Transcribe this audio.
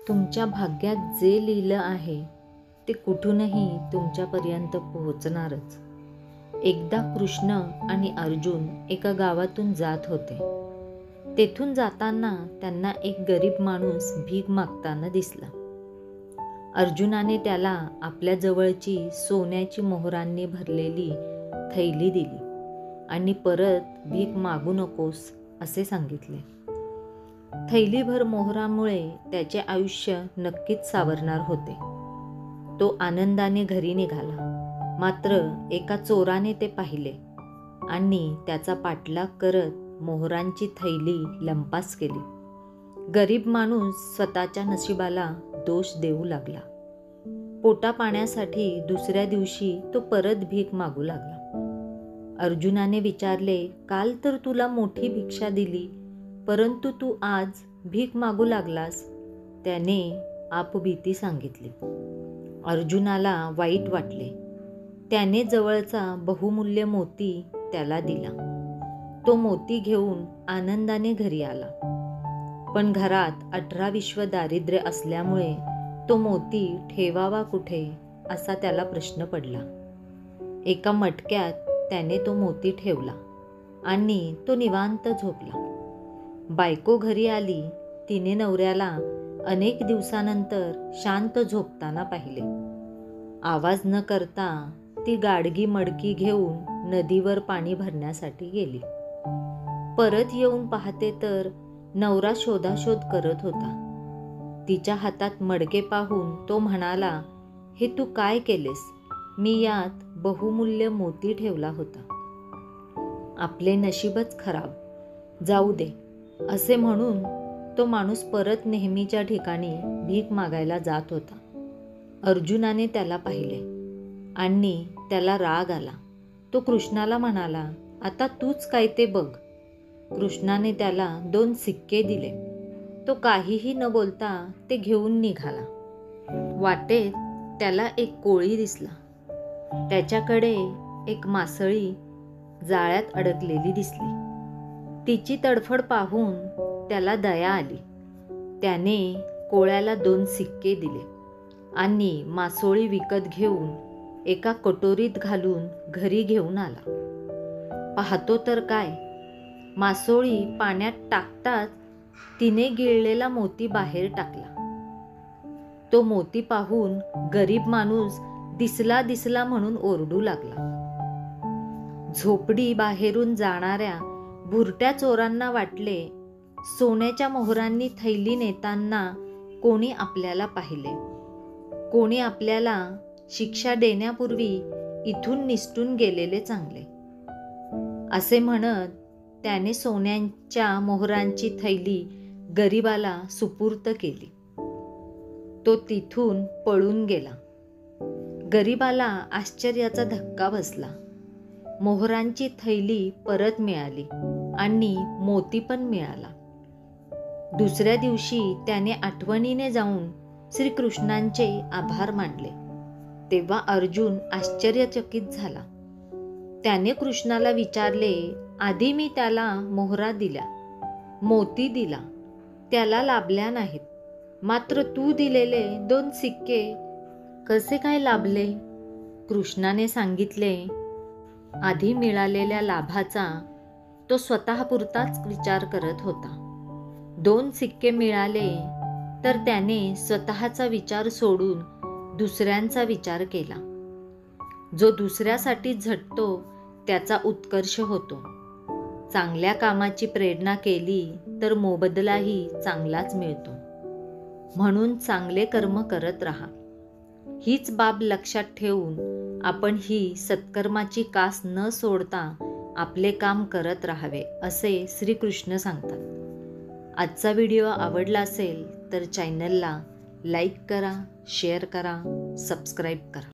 तुमच्या भाग्यात जे लिहिलं आहे ते कुठूनही तुमच्यापर्यंत पोहोचणारच. एकदा कृष्ण आणि अर्जुन एका गावातून जात होते. तेथून जाताना त्यांना एक गरीब माणूस भीक मागताना दिसला. अर्जुनाने त्याला आपल्या जवळची सोन्याची मोहरांनी भरलेली थैली दिली आणि परत भीक मागू नकोस असे सांगितले. थैलीभर मोहरामुळे त्याचे आयुष्य नक्कीच सावरणार होते. तो आनंदाने घरी निघाला. मात्र एका चोराने ते पाहिले आणि त्याचा पाठलाग करत मोहरांची थैली लंपास केली. गरीब माणूस स्वतःच्या नशिबाला दोष देऊ लागला. पोटापाण्यासाठी दुसऱ्या दिवशी तो परत भीक मागू लागला. अर्जुनाने विचारले, काल तर तुला मोठी भिक्षा दिली, परंतु तू आज भीक मागू लागलास. त्याने आपबीती सांगितली. अर्जुनाला वाईट वाटले. त्याने जवळचा बहुमूल्य मोती त्याला दिला. तो मोती घेऊन आनंदाने घरी आला. पण घरात 18 विश्व दारिद्र्य असल्यामुळे तो मोती ठेवावा कुठे असा त्याला प्रश्न पडला. एका मटक्यात त्याने तो मोती ठेवला आणि तो निवांत झोपला. बायको घरी आली. तिने नवऱ्याला अनेक दिवसानंतर शांत झोपताना पाहिले. आवाज न करता ती गाडगी मडकी घेऊन नदीवर पाणी भरण्यासाठी गेली. परत येऊन पाहते तर नवरा शोधाशोध करत होता. तिच्या हातात मडके पाहून तो म्हणाला, हे तू काय केलेस? मी यात बहुमूल्य मोती ठेवला होता. आपले नशीबच खराब, जाऊ दे असे म्हणून तो माणूस परत नेहमीच्या ठिकाणी भीक मागायला जात होता. अर्जुनाने त्याला पाहिले आणि त्याला राग आला. तो कृष्णाला म्हणाला, आता तूच काय ते बघ. कृष्णाने त्याला 2 सिक्के दिले. तो काहीही न बोलता ते घेऊन निघाला. वाटेत त्याला एक कोळी दिसला. त्याच्याकडे एक मासळी जाळ्यात अडकलेली दिसली. तिची तडफड पाहून त्याला दया आली. त्याने कोळ्याला 2 सिक्के दिले आणि मासोळी विकत घेऊन एका कटोरीत घालून घरी घेऊन आला. पाहतो तर काय, मासोळी पाण्यात टाकताच तिने गिळलेला मोती बाहेर टाकला. तो मोती पाहून गरीब माणूस दिसला दिसला म्हणून ओरडू लागला. झोपडी बाहेरून जाणाऱ्या भुरट्या चोरांना वाटले, सोन्याच्या मोहरांनी थैली नेताना कोणी आपल्याला पाहिले. कोणी आपल्याला शिक्षा देण्यापूर्वी इथून निसटून गेलेले चांगले. असे म्हणत त्याने सोन्याच्या मोहरांची थैली गरीबाला सुपूर्त केली. तो तिथून पळून गेला. गरीबाला आश्चर्याचा धक्का बसला. मोहरांची थैली परत मिळाली आणि मोती पण मिळाला. दुसऱ्या दिवशी त्याने आठवणीने जाऊन श्रीकृष्णांचे आभार मानले. तेव्हा अर्जुन आश्चर्यचकित झाला. त्याने कृष्णाला विचारले, आधी मी त्याला मोहरा दिल्या, मोती दिला, त्याला लाभल्या नाहीत, मात्र तू दिलेले 2 सिक्के कसे काय लाभले? कृष्णाने सांगितले, आधी मिळालेल्या लाभाचा तो स्वतःपुरताच विचार करत होता. 2 सिक्के मिळाले तर त्याने स्वतःचा विचार सोडून दुसऱ्यांचा विचार केला. जो दुसऱ्यासाठी झटतो त्याचा उत्कर्ष होतो. चांगल्या कामाची प्रेरणा केली तर मोबदलाही चांगलाच मिळतो. म्हणून चांगले कर्म करत राहा. हीच बाब लक्षात ठेवून आपण ही सत्कर्माची कास न सोडता आपले काम करत राहावे असे श्रीकृष्ण सांगतात. आजचा व्हिडिओ आवडला असेल तर चॅनलला लाईक करा, शेअर करा, सबस्क्राईब करा.